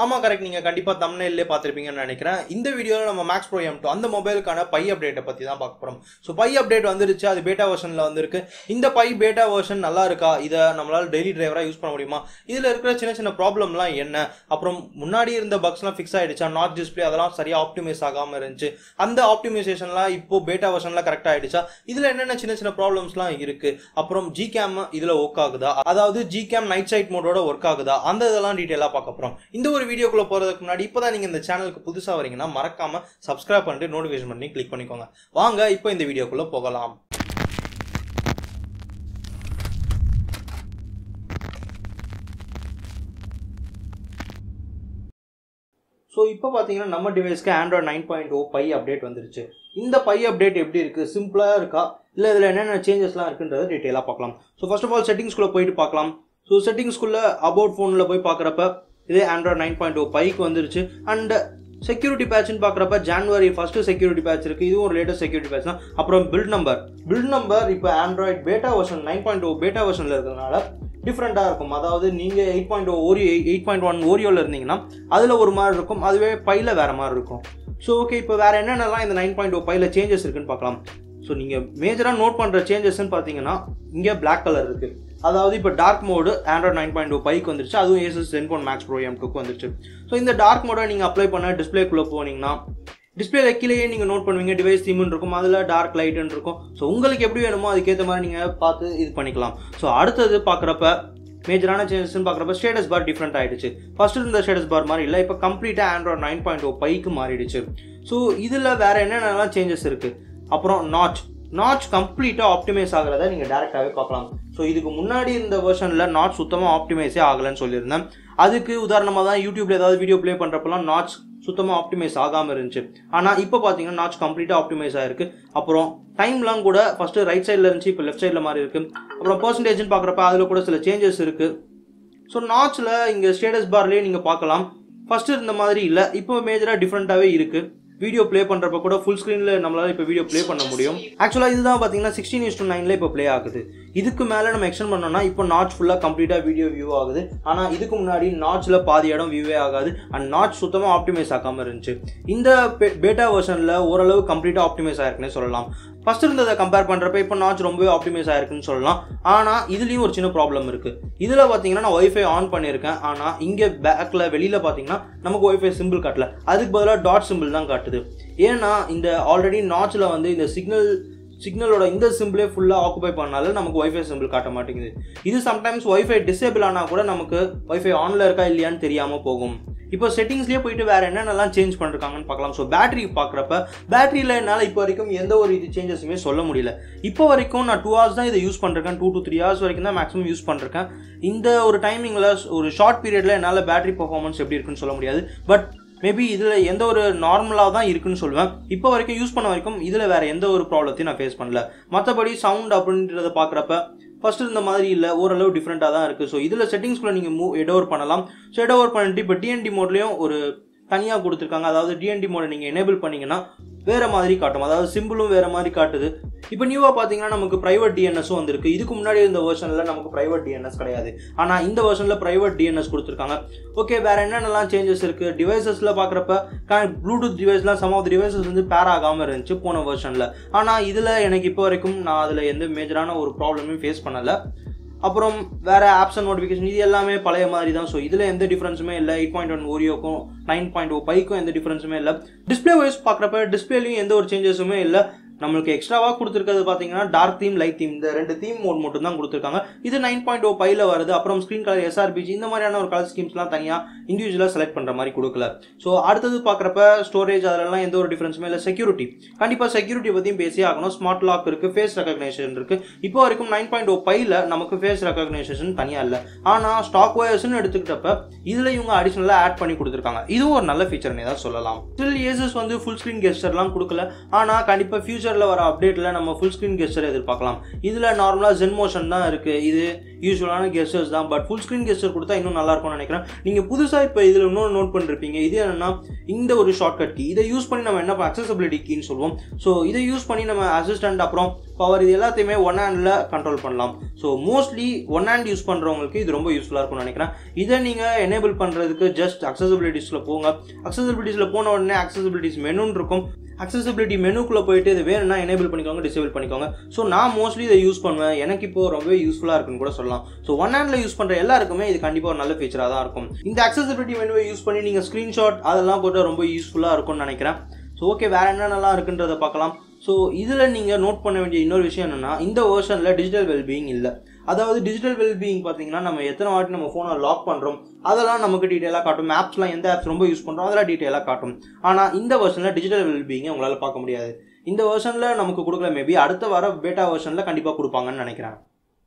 ஆமா கரெக்ட். நீங்க கண்டிப்பா தம்ப்நெயில்லே பார்த்திருப்பீங்கன்னு நினைக்கிறேன். இந்த வீடியோல நம்ம மேக்ஸ் ப்ரோ M2 அந்த மொபைலுக்கான பை அப்டேட்டை பத்தி தான் பார்க்க போறோம். ஸோ பை அப்டேட் வந்துருச்சு, அது பேட்டா வெர்ஷன்ல வந்திருக்கு. இந்த பை பேட்டா வெர்ஷன் நல்லா இருக்கா? இதை நம்மளால டெய்லி டிரைவரா யூஸ் பண்ண முடியுமா? இதுல இருக்கிற சின்ன சின்ன ப்ராப்ளம்லாம் என்ன? அப்புறம் முன்னாடி இருந்த பக்ஸ்லாம் ஃபிக்ஸ் ஆயிடுச்சா? நாட் டிஸ்பிளே அதெல்லாம் சரியா ஆப்டிமைஸ் ஆகாம இருந்துச்சு. அந்த ஆப்டிமைசேஷன்லாம் இப்போ பேட்டா வெர்ஷன்ல கரெக்ட் ஆயிடுச்சா? இதுல என்னென்ன சின்ன சின்ன ப்ராப்ளம்ஸ்லாம் இருக்கு? அப்புறம் ஜிகேம் இதுல ஒர்க் ஆகுதா? அதாவது ஜிகேம் நைட் சைட் மோடோட ஒர்க் ஆகுதா? அந்த இதெல்லாம் டீடைலா பார்க்க போறோம். இந்த ஒரு வீடியோக்குள்ள போறதுக்கு முன்னாடி இப்பதான் நீங்க இந்த சேனலுக்கு புதுசா வரீங்கன்னா மறக்காம சப்ஸ்கிரைப் பண்ணிட்டு நோட்டிஃபிகேஷன் பண்ணி கிளிக் பண்ணிக்கோங்க. வாங்க இப்போ இந்த வீடியோக்குள்ள போகலாம். ஸோ இப்போ பார்த்தீங்கன்னா நம்ம டிவைஸ்க்கு ஆண்ட்ராய்ட் 9.0 பை அப்டேட் வந்துருச்சு. இந்த பை அப்டேட் எப்படி இருக்குது? சிம்பிளாக இருக்கா இல்லை இதில் என்னென்ன சேஞ்சஸ்லாம் இருக்குன்றதை டீட்டெயிலாக பார்க்கலாம். ஸோ ஃபர்ஸ்ட் ஆஃப் ஆல் செட்டிங்ஸ்குள்ளே போயிட்டு பார்க்கலாம். ஸோ செட்டிங்ஸ்குள்ளே அபவுட் ஃபோனில் போய் பார்க்குறப்ப இதே ஆண்ட்ராய்ட் 9.0 பைக்கு வந்துருச்சு. அண்ட் செக்யூரிட்டி பேட்ச்னு பார்க்குறப்ப ஜான்வரி 1 செக்யூரிட்டி பேட்ச் இருக்குது. இதுவும் ஒரு லேட்டஸ்ட் செக்யூரிட்டி பேட்ச் தான். அப்புறம் பில்ட் நம்பர் இப்போ ஆண்ட்ராய்ட் பேட்டா வெர்ஷன் 9.0 பேட்டா வெர்ஷனில் இருக்கிறதுனால டிஃப்ரெண்ட்டாக இருக்கும். அதாவது நீங்கள் 8.1 ஓரியோவில் இருந்தீங்கன்னா அதில் ஒரு மாதிரி இருக்கும், அதுவே பையில் வேறு மாதிரி இருக்கும். ஸோ ஓகே, இப்போ வேறு என்னென்னலாம் இந்த 9.0 பையில் சேஞ்சஸ் இருக்குன்னு பார்க்கலாம். ஸோ நீங்கள் மேஜராக நோட் பண்ணுற சேஞ்சஸ்ன்னு பார்த்தீங்கன்னா இங்கே பிளாக் கலர் இருக்குது. அதாவது இப்போ டார்க் மோடு ஆண்ட்ராய்ட் 9.0 பைக்கு வந்துருச்சு, அதுவும் Asus ZenFone Max Pro M2க்கு வந்துருச்சு. ஸோ இந்த டார்க் மோடை நீங்கள் அப்ளை பண்ண டிஸ்பிளேக்குள்ளே போனீங்கன்னா டிஸ்பிளே கீழேயே நீங்கள் நோட் பண்ணுவீங்க டிவைஸ் தீம்னு இருக்கும், அதில் டார்க் லைட்டுன்னு இருக்கும். ஸோ உங்களுக்கு எப்படி வேணுமோ அதுக்கேற்ற மாதிரி நீங்கள் பார்த்து இது பண்ணிக்கலாம். ஸோ அடுத்தது பார்க்குறப்ப மேஜரான சேஞ்சஸ்ன்னு பார்க்குறப்ப ஸ்டேட்டஸ் பார் டிஃப்ரெண்ட் ஆகிடுச்சு. ஃபர்ஸ்ட் இருந்த ஸ்டேட்டஸ் பார் மாதிரி இல்லை, இப்போ கம்ப்ளீட்டாக ஆண்ட்ராய்ட் 9.0 பைக்கு மாறிடுச்சு. ஸோ இதில் வேறு என்னென்னலாம் சேஞ்சஸ் இருக்குது? அப்புறம் நாட்ச் கம்ப்ளீட்டாக ஆப்டிமைஸ் ஆகிறத நீங்கள் டேரெக்டாகவே பார்க்கலாம். ஸோ இதுக்கு முன்னாடி இந்த வெர்ஷனில் நாட்ச் சுத்தமாக ஆப்டிமைஸே ஆகலைன்னு சொல்லியிருந்தேன். அதுக்கு உதாரணமாக தான் யூடியூப்ல ஏதாவது வீடியோ ப்ளே பண்ணுறப்பெல்லாம் நாட்ச் சுத்தமாக ஆப்டிமைஸ் ஆகாமல் இருந்துச்சு. ஆனால் இப்போ பார்த்தீங்கன்னா நாட்ச் கம்ப்ளீட்டாக ஆப்டிமைஸ் ஆகிருக்கு. அப்புறம் டைம்லாம் கூட ஃபஸ்ட்டு ரைட் சைடில் இருந்துச்சு, இப்போ லெஃப்ட் சைடில் மாதிரி இருக்குது. அப்புறம் பர்சன்டேஜ்னு பார்க்குறப்ப அதில் கூட சில சேஞ்சஸ் இருக்குது. ஸோ நாட்ச்சில் இங்கே ஸ்டேட்டஸ் பார்லேயே நீங்கள் பார்க்கலாம், ஃபஸ்ட்டு இருந்த மாதிரி இல்லை, இப்போ மேஜராக டிஃப்ரெண்ட்டாகவே இருக்குது. வீடியோ ப்ளே பண்ணுறப்ப கூட ஃபுல் ஸ்க்ரீனில் நம்மளால் இப்போ வீடியோ ப்ளே பண்ண முடியும். ஆக்சுவலாக இதுதான் பார்த்தீங்கன்னா 16:9 இப்போ ப்ளே ஆகுது. இதுக்கு மேலே நம்ம எக்ஸ்டெண்ட் பண்ணோம்னா இப்போ நாட்ச் ஃபுல்லாக கம்ப்ளீட்டாக வீடியோ வியூ ஆகுது. ஆனால் இதுக்கு முன்னாடி நாட்ச்சில் பாதி இடம் வியூவே ஆகாது. அண்ட் நாட்ச் சுத்தமாக ஆப்டிமைஸ் ஆகாமல் இருந்துச்சு. இந்த பேட்டா வெர்ஷனில் ஓரளவு கம்ப்ளீட்டாக ஆப்டிமைஸ் ஆயிருக்குன்னே சொல்லலாம். ஃபர்ஸ்ட் இருந்ததை கம்பேர் பண்ணுறப்ப இப்போ நாட்ச் ரொம்பவே ஆப்டிமைஸ் ஆயிருக்குன்னு சொல்லலாம். ஆனால் இதுலேயும் ஒரு சின்ன ப்ராப்ளம் இருக்குது. இதில் பார்த்தீங்கன்னா நான் ஒய்ஃபை ஆன் பண்ணியிருக்கேன், ஆனால் இங்கே பேக்கில் வெளியில் பார்த்தீங்கன்னா நமக்கு ஒய்ஃபை சிம்பிள் காட்டல, அதுக்கு பதிலாக டாட் சிம்பிள் தான் காட்டுது. ஏன்னா இந்த ஆல்ரெடி நாட்ச்சில் வந்து இந்த சிக்னலோட இந்த சிம்பிளே ஃபுல்லாக ஆக்குபை பண்ணால நமக்கு ஒய்ஃபை சிம்பிள் காட்ட மாட்டேங்குது. இது சம்டைம்ஸ் ஒய்ஃபை டிசேபிள் ஆனால் கூட நமக்கு ஒய்ஃபை ஆனில் இருக்கா இல்லையான்னு தெரியாமல் போகும். இப்போ செட்டிங்ஸ்லேயே போயிட்டு வேறு என்னென்னலாம் சேஞ்ச் பண்ணிருக்காங்கன்னு பார்க்கலாம். ஸோ பேட்டரி பார்க்குறப்ப பேட்டரியில் என்னால் இப்போ வரைக்கும் எந்த ஒரு இது சேஞ்சஸுமே சொல்ல முடியல. இப்போ வரைக்கும் நான் 2 hours தான் இதை யூஸ் பண்ணிருக்கேன். 2 to 3 hours வரைக்கும் தான் மேக்ஸிமம் யூஸ் பண்ணிருக்கேன். இந்த ஒரு டைமிங்கில் ஒரு ஷார்ட் பீரியடில் என்னால் பேட்டரி பர்ஃபார்மன்ஸ் எப்படி இருக்குன்னு சொல்ல முடியாது. பட் மேபி இதில் எந்த ஒரு நார்மலாக தான் இருக்குன்னு சொல்லுவேன். இப்போ வரைக்கும் யூஸ் பண்ண வரைக்கும் இதில் வேறு எந்த ஒரு ப்ராப்ளத்தையும் நான் ஃபேஸ் பண்ணல. மற்றபடி சவுண்ட் அப்படின்றத பார்க்குறப்ப ஃபர்ஸ்ட் இருந்த மாதிரி இல்லை, ஓரளவு டிஃப்ரெண்ட்டாக தான் இருக்குது. ஸோ இதில் செட்டிங்ஸ்குள்ளே நீங்கள் ஹெட் ஓவர் பண்ணலாம். ஸோ ஹெட் ஓவர் பண்ணிட்டு இப்போ டிஎன்டி மோட்லேயும் ஒரு தனியாக கொடுத்துருக்காங்க. அதாவது டிஎன்டி மோடை நீங்கள் எனேபிள் பண்ணிங்கன்னா வேறு மாதிரி காட்டும், அதாவது சிம்பிளும் வேறு மாதிரி காட்டுது. இப்போ நியூவாக பார்த்தீங்கன்னா நமக்கு ப்ரைவேட் டிஎன்எஸும் வந்திருக்கு. இதுக்கு முன்னாடி இருந்த வெர்ஷனில் நமக்கு ப்ரைவேட் டிஎன்எஸ் கிடையாது, ஆனால் இந்த வெர்ஷனில் ப்ரைவேட் டிஎன்எஸ் கொடுத்துருக்காங்க. ஓகே, வேறு என்னென்னலாம் சேஞ்சஸ் இருக்குது? டிவைசஸில் பார்க்குறப்ப ப்ளூடூத் டிவைஸ்லாம் சம் ஆஃப் டிவைசஸ் வந்து பேர் ஆகாமல் இருந்துச்சு போன வெர்ஷனில். ஆனால் இதில் எனக்கு இப்போ வரைக்கும் நான் அதில் எந்த மேஜரான ஒரு ப்ராப்ளமும் ஃபேஸ் பண்ணலை. அப்புறம் வேறு ஆப்ஸ் அண்ட் நோட்டிஃபிகேஷன் இது எல்லாமே பழைய மாதிரி தான். ஸோ இதில் எந்த டிஃப்ரென்ஸுமே இல்லை. 8.1 ஓரியோக்கும் 9.0 பைக்கும் எந்த டிஃப்ரென்ஸுமே இல்லை. டிஸ்பிளே வைஸ் பார்க்குறப்ப டிஸ்பிளேலையும் எந்த ஒரு சேஞ்சஸுமே இல்லை. நம்மளுக்கு எக்ஸ்ட்ராவாக கொடுத்துருக்கிறது பார்த்தீங்கன்னா டார்க் தீம், லைட் தீம், இந்த 2 தீம் மோட் மட்டும் தான் கொடுத்துருக்காங்க. இது 9.0 பையில் வருது. அப்புறம் ஸ்க்ரீன் கலர், SRBG இந்த மாதிரியான ஒரு கலர் ஸ்கீம்ஸ்லாம் தனியாக இண்டிவிஜுவலாக செலக்ட் பண்ணுற மாதிரி கொடுக்கல. ஸோ அடுத்தது பார்க்குறப்ப ஸ்டோரேஜ் அதெல்லாம் எந்த ஒரு டிஃப்ரென்ஸுமே இல்லை. செக்யூரிட்டி கண்டிப்பாக செக்யூரிட்டி பற்றியும் பேசி ஆகணும். ஸ்மார்ட் லாக் இருக்குது, ஃபேஸ் ரெகக்னைசேஷன் இருக்குது. இப்போ வரைக்கும் 9.0 பையில் நமக்கு ஃபேஸ் ரெகக்னைசேஷன் தனியாக இல்லை. ஆனால் ஸ்டாக் OSன்னு எடுத்துக்கிட்டப்ப இதில் இவங்க அடிஷனலாக ஆட் பண்ணி கொடுத்துருக்காங்க. இதுவும் ஒரு நல்ல ஃபீச்சர்னே தான் சொல்லலாம். ஸ்டில் Asus வந்து ஃபுல் ஸ்க்ரீன் கெஸ்டர்லாம் கொடுக்கல. ஆனால் கண்டிப்பாக ஃபியூச்சர் வர அப்டேட்ல நம்ம ஃபுல் ஸ்கிரீன் கெஸ்டர் எதிர்பார்க்கலாம். இதுல நார்மலா ZenMotion தான் இருக்கு, இது யூசுவலான கெஸ்டர்ஸ் தான். பட் ஃபுல் ஸ்கிரீன் கெஸ்டர் கொடுத்தா இன்னும் நல்லா இருக்கும்னு நினைக்கிறேன். நீங்க புதுசா இப்போ இதுல இன்னொரு நோட் பண்ணிருப்பீங்க, இது என்னன்னா இந்த ஒரு ஷார்ட்கட் கீ, இதை யூஸ் பண்ணி நம்ம என்ன அக்சசபிலிட்டி கீன்னு சொல்லுவோம். ஸோ இதை யூஸ் பண்ணி நம்ம அசிஸ்டன்ட் அப்புறம் பவர் இது எல்லாத்தையுமே ஒன் ஹேண்டில் கண்ட்ரோல் பண்ணலாம். So mostly one hand use பண்ணுறவங்களுக்கு இது ரொம்ப யூஸ்ஃபுல்லாக இருக்கும்னு நினைக்கிறேன். இதை நீங்கள் எனேபிள் பண்ணுறதுக்கு ஜஸ்ட் அக்சசிபிலிட்டிஸில் போங்க. அக்சசிபிலிட்டிஸில் போன உடனே அக்சசிபிலிட்டிஸ் மெனுன்னு இருக்கும். அக்சசிபிலிட்டி மெனுக்குள்ளே போயிட்டு இது வேணும்னா எனேபிள் பண்ணிக்கோங்க, டிசேபிள் பண்ணிக்கோங்க. ஸோ நான் மோஸ்ட்லி இதை யூஸ் பண்ணுவேன். எனக்கு இப்போ ரொம்பவே யூஸ்ஃபுல்லாக இருக்குன்னு கூட சொல்லலாம். ஸோ ஒன் ஹேண்டில் யூஸ் பண்ணுற எல்லாருக்குமே இது கண்டிப்பாக ஒரு நல்ல ஃபீச்சராக தான் இருக்கும். இந்த அக்சசிபிலிட்டி மெனுவை யூஸ் பண்ணி நீங்கள் ஸ்க்ரீன்ஷாட் அதெல்லாம் போட்டு ரொம்ப யூஸ்ஃபுல்லாக இருக்கும்னு நினைக்கிறேன். ஸோ ஓகே, வேறு என்னென்னலாம் இருக்குன்றதை பார்க்கலாம். ஸோ இதில் நீங்கள் நோட் பண்ண வேண்டிய இன்னொரு விஷயம் என்னென்னா, இந்த வெர்ஷனில் டிஜிட்டல் வெல்பீயிங் இல்லை. அதாவது டிஜிட்டல் வெல்பீயிங் பார்த்தீங்கன்னா நம்ம எத்தனை வாட்டி நம்ம ஃபோனை லாக் பண்ணுறோம் அதெல்லாம் நமக்கு டீட்டெயிலாக காட்டும். ஆப்ஸ்லாம் எந்த ஆப்ஸ் ரொம்ப யூஸ் பண்ணுறோம் அதெல்லாம் டீட்டெயிலாக காட்டும். ஆனால் இந்த வெர்ஷனில் டிஜிட்டல் வெல்பீயிங்கை உங்களால் பார்க்க முடியாது. இந்த வெர்ஷனில் நமக்கு கொடுக்கல, மேபி அடுத்த வர பேட்டா வெர்ஷனில் கண்டிப்பாக கொடுப்பாங்கன்னு நினைக்கிறேன்.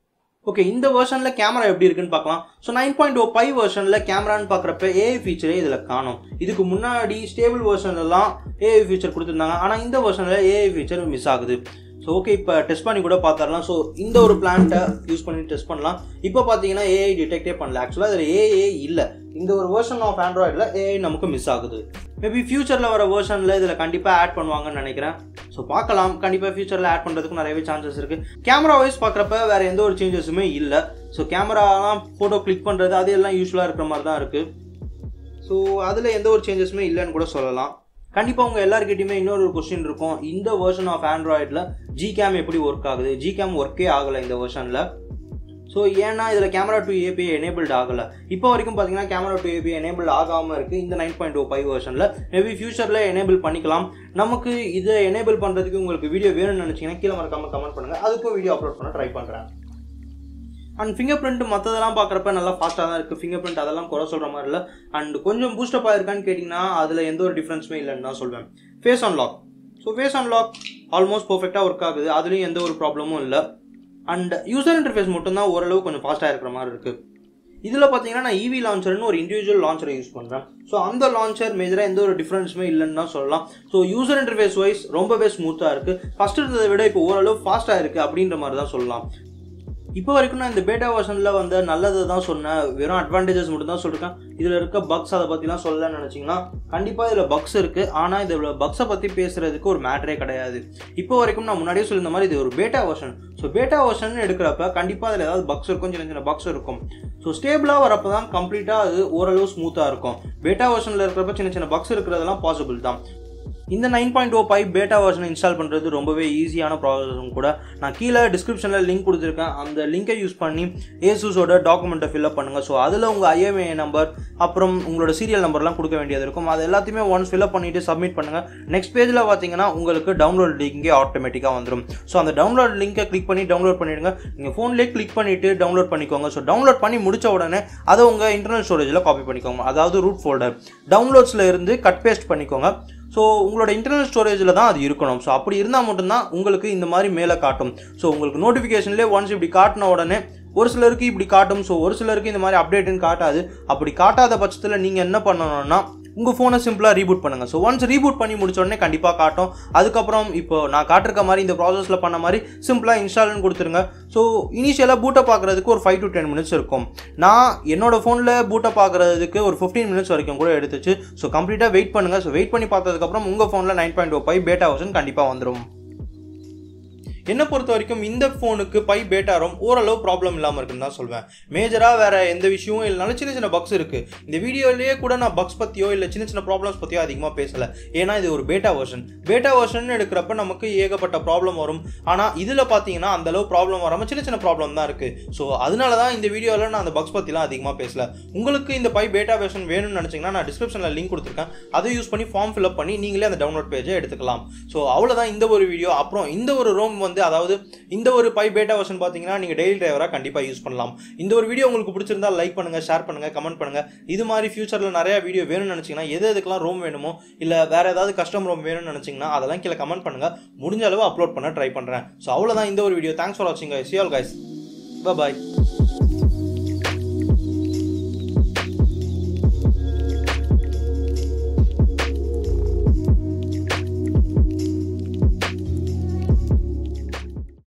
ஓகே, இந்த வெர்ஷனில் கேமரா எப்படி இருக்குன்னு பார்க்கலாம். ஸோ 9.0 பை வெர்ஷனில் கேமரான்னு பார்க்குறப்ப ஏஐ ஃபீச்சரே இதில் காணும். இதுக்கு முன்னாடி ஸ்டேபிள் வெர்ஷன்லாம் ஏஐ ஃபீச்சர் கொடுத்துருந்தாங்க. ஆனால் இந்த வெர்ஷனில் ஏஐ ஃபீச்சர் மிஸ் ஆகுது. ஸோ ஓகே, இப்போ டெஸ்ட் பண்ணி கூட பார்த்துடலாம். ஸோ இந்த ஒரு பிளான்ட்டை யூஸ் பண்ணி டெஸ்ட் பண்ணலாம். இப்போ பார்த்தீங்கன்னா ஏஐ டிடெக்டே பண்ணல. ஆக்சுவலாக அதில் ஏஐ இல்லை. இந்த ஒரு வெர்ஷன் ஆஃப் ஆண்ட்ராய்டில் ஏஐ நமக்கு மிஸ் ஆகுது. மேபி ஃபியூச்சரில் வர வெர்ஷனில் இதில் கண்டிப்பாக ஆட் பண்ணுவாங்கன்னு நினைக்கிறேன். ஸோ பார்க்கலாம், கண்டிப்பாக ஃபியூச்சரில் ஆட் பண்ணுறதுக்கு நிறையவே சான்சஸ் இருக்குது. கேமரா வைஸ் பார்க்குறப்ப வேறு எந்த ஒரு சேஞ்சஸுமே இல்லை. ஸோ கேமராலாம் ஃபோட்டோ கிளிக் பண்ணுறது அது எல்லாம் யூஸ்ஃபுல்லாக இருக்கிற மாதிரி தான் இருக்குது. ஸோ அதில் எந்த ஒரு சேஞ்சஸுமே இல்லைன்னு கூட சொல்லலாம். கண்டிப்பாக உங்கள் எல்லாருக்கிட்டையுமே இன்னொரு கொஸ்டின் இருக்கும், இந்த வெர்ஷன் ஆஃப் ஆண்ட்ராய்டில் ஜிகேம் எப்படி ஒர்க் ஆகுது? ஜிகேம் ஒர்க்கே ஆகலை இந்த வெர்ஷனில். ஸோ ஏன்னா இதில் கேமரா டு ஏபிஐ எனேபிள்ட் ஆகலை. இப்போ வரைக்கும் பார்த்தீங்கன்னா கேமரா டு ஏபிஐ எனேபிள் ஆகாமல் இருக்குது இந்த 9.0 பை வெர்ஷனில். மேபி ஃபியூச்சரில் எனேபிள் பண்ணிக்கலாம். நமக்கு இதை எனேபிள் பண்ணுறதுக்கு உங்களுக்கு வீடியோ வேணும்னு நினச்சிங்கன்னா கீழே மறக்காமல் கமெண்ட் பண்ணுங்கள். அதுக்கும் வீடியோ அப்லோட் பண்ண ட்ரை பண்ணுறேன். அண்ட் ஃபிங்கர் பிரிண்ட் மற்றதெல்லாம் பார்க்குறப்ப நல்லா ஃபாஸ்ட்டாக தான் இருக்குது. ஃபிங்கர் பிரிண்ட் அதெல்லாம் குறை சொல்கிற மாதிரி இல்லை. அண்ட் கொஞ்சம் பூஸ்டப் ஆகிருக்கான்னு கேட்டிங்கன்னா அதில் எந்த ஒரு டிஃப்ரென்ஸுமே இல்லைன்னு தான் சொல்வேன். Face unlock. So face unlock almost பர்ஃபெக்டாக ஒர்க் ஆகுது. அதுலேயும் எந்த ஒரு ப்ராப்ளமும் இல்லை. அண்ட் யூசர் இன்டர்ஃபேஸ் மட்டும்தான் ஓரளவு கொஞ்சம் ஃபாஸ்ட்டாக இருக்கிற மாதிரி இருக்குது. இதில் பார்த்தீங்கன்னா நான் ஈவி லான்ச்சர்னு ஒரு இண்டிவிஜுவல் லான்ச்சரை யூஸ் பண்ணுறேன். ஸோ அந்த லான்ச்சர் மேஜராக எந்த ஒரு டிஃப்ரென்ஸுமே இல்லைன்னு தான் சொல்லலாம். ஸோ யூசர் இன்டர்ஃபேஸ் வைஸ் ரொம்பவே ஸ்மூத்தாக இருக்குது. ஃபஸ்ட்டு இருந்ததை விட இப்போ ஓரளவு ஃபாஸ்ட்டாக இருக்குது அப்படின்ற மாதிரி தான் சொல்லலாம். இப்போ வரைக்கும் நான் இந்த பேட்டா வெர்ஷனில் வந்து நல்லதை தான் சொன்னேன், வெறும் அட்வான்டேஜஸ் மட்டும் தான் சொல்லியிருக்கேன். இதில் இருக்க பக்ஸ் அதை பற்றிலாம் சொல்லலன்னு நினச்சிங்கன்னா கண்டிப்பாக இதில் பக்ஸ் இருக்குது. ஆனால் இதில் பக்ஸை பற்றி பேசுகிறதுக்கு ஒரு மேட்டரே கிடையாது. இப்போ வரைக்கும் நான் முன்னாடியே சொல்லியிருந்த மாதிரி இது ஒரு பேட்டா வெர்ஷன். ஸோ பேட்டா வெர்ஷன் எடுக்கிறப்ப கண்டிப்பாக அதில் ஏதாவது பக்ஸ் இருக்கும், சின்ன சின்ன பக்ஸ் இருக்கும். ஸோ ஸ்டேபிளாக வரப்போ தான் கம்ப்ளீட்டாக அது ஓரளவு ஸ்மூத்தாக இருக்கும். பேட்டா வெர்ஷனில் இருக்கிறப்ப சின்ன சின்ன பக்ஸ் இருக்கிறதெல்லாம் பாசிபிள் தான். இந்த 9.0 பை பேட்டா வெர்ஷனை இன்ஸ்டால் பண்ணுறது ரொம்பவே ஈஸியான ப்ராசஸும் கூட. நான் கீழே டிஸ்கிரிப்ஷனில் லிங்க் கொடுத்துருக்கேன். அந்த லிங்கை யூஸ் பண்ணி ஏசூஸோட டாக்குமெண்ட்டை ஃபில்அப் பண்ணுங்கள். ஸோ அதில் உங்கள் ஐஎம்ஏ நம்பர் அப்புறம் உங்களோட சீரியல் நம்பர்லாம் கொடுக்க வேண்டியது இருக்கும். அது எல்லாத்தையுமே ஒன்ஸ் ஃபில்அப் பண்ணிவிட்டு சப்மிட் பண்ணுங்கள். நெக்ஸ்ட் பேஜில் பார்த்தீங்கன்னா உங்களுக்கு டவுன்லோட் லிங்கே ஆட்டோமேட்டிக்காக வந்துடும். ஸோ அந்த டவுன்லோட் லிங்கை கிளிக் பண்ணி டவுன்லோட் பண்ணிவிடுங்க. நீங்கள் ஃபோன்லேயே கிளிக் பண்ணிவிட்டு டவுன்லோட் பண்ணிக்கோங்க. ஸோ டவுன்லோட் பண்ணி முடித்த உடனே அதை உங்கள் இன்டர்னல் ஸ்டோரேஜில் காப்பி பண்ணிக்கோங்க. அதாவது ரூட் ஃபோல்டர் டவுன்லோட்ஸில் இருந்து கட் பேஸ்ட் பண்ணிக்கோங்க. ஸோ உங்களோட இன்டர்னல் ஸ்டோரேஜில் தான் அது இருக்கணும். ஸோ அப்படி இருந்தால் மட்டும்தான் உங்களுக்கு இந்த மாதிரி மேலே காட்டும். ஸோ உங்களுக்கு நோட்டிஃபிகேஷன்லேயே ஒன்ஸ் இப்படி காட்டின உடனே ஒரு சிலருக்கு இப்படி காட்டும். ஸோ ஒரு சிலருக்கு இந்த மாதிரி அப்டேட்டுன்னு காட்டாது. அப்படி காட்டாத பட்சத்தில் நீங்கள் என்ன பண்ணணும்னா உங்கள் ஃபோனை சிம்பிளாக ரீபூட் பண்ணுங்கள். ஸோ ஒன்ஸ் ரீபூட் பண்ணி முடிச்ச உடனே கண்டிப்பாக காட்டும். அதுக்கப்புறம் இப்போ நான் காட்டிருக்க மாதிரி இந்த ப்ராசஸில் பண்ண மாதிரி சிம்பிளாக இன்ஸ்டால்னு கொடுத்துருங்க. ஸோ இனிஷியலாக பூட்டை பார்க்குறதுக்கு ஒரு 5 to 10 minutes இருக்கும். நான் என்னோடய ஃபோனில் பூட்டை பார்க்குறதுக்கு ஒரு 15 minutes வரைக்கும் கூட எடுத்துச்சு. ஸோ கம்ப்ளீட்டாக வெயிட் பண்ணுங்கள். ஸோ வெயிட் பண்ணி பார்த்ததுக்கப்புறம் உங்கள் ஃபோனில் 9.0 பை பேட்டா வெர்ஷன் கண்டிப்பாக வந்துடும். என்னை பொறுத்த வரைக்கும் இந்த ஃபோனுக்கு பை பேட்டா ரோம் ஓரளவு ப்ராப்ளம் இல்லாமல் இருக்குன்னு தான் சொல்வேன். மேஜராக வேறு எந்த விஷயமும் இல்லைனாலும் சின்ன சின்ன பக்ஸ் இருக்குது. இந்த வீடியோலேயே கூட நான் பக்ஸ் பற்றியோ இல்லை சின்ன சின்ன ப்ராப்ளம்ஸ் பற்றியோ அதிகமாக பேசலை. ஏன்னா இது ஒரு பேட்டா வெர்ஷன். பேட்டா வெர்ஷன் எடுக்கிறப்ப நமக்கு ஏகப்பட்ட ப்ராப்ளம் வரும். ஆனால் இதில் பார்த்தீங்கன்னா அந்தளவு ப்ராப்ளம் வராமல் சின்ன சின்ன ப்ராப்ளம் தான் இருக்குது. ஸோ அதனால தான் இந்த வீடியோவில் நான் அந்த பக்ஸ் பற்றிலாம் அதிகமாக பேசலை. உங்களுக்கு இந்த பை பேட்டா வெர்ஷன் வேணும்னு நினச்சிங்கன்னா நான் டிஸ்கிரிப்ஷனில் லிங்க் கொடுத்துருக்கேன். அதை யூஸ் பண்ணி ஃபார்ம் ஃபில்அப் பண்ணி நீங்களே அந்த டவுன்லோட் பேஜை எடுத்துக்கலாம். ஸோ அவ்வளோதான் இந்த ஒரு வீடியோ. அப்புறம் இந்த ஒரு ரோம் அதாவது இந்த ஒரு பை பேட்டா வெர்ஷன் பார்த்தீங்கன்னா நீங்கள் டெய்லி டிரைவராக கண்டிப்பாக யூஸ் பண்ணலாம். இந்த ஒரு வீடியோ உங்களுக்கு பிடிச்சிருந்தா லைக் பண்ணுங்கள், ஷேர் பண்ணுங்கள், கமெண்ட் பண்ணுங்கள். இது மாதிரி ஃபியூச்சரில் நிறைய வீடியோ வேணும்னு நினச்சிங்கன்னா எதுக்கெல்லாம் ரோம் வேணுமோ இல்லை வேறு ஏதாவது கஸ்டம் ரோம் வேணும்னு நினச்சிங்கன்னா அதெல்லாம் கீழே கமெண்ட் பண்ணுங்கள். முடிஞ்ச அளவு அப்லோட் பண்ண ட்ரை பண்ணுறேன். ஸோ அவ்வளோதான் இந்த ஒரு வீடியோ. தேங்க்ஸ் ஃபார் வாட்சிங் guys. See you all guys. Bye bye.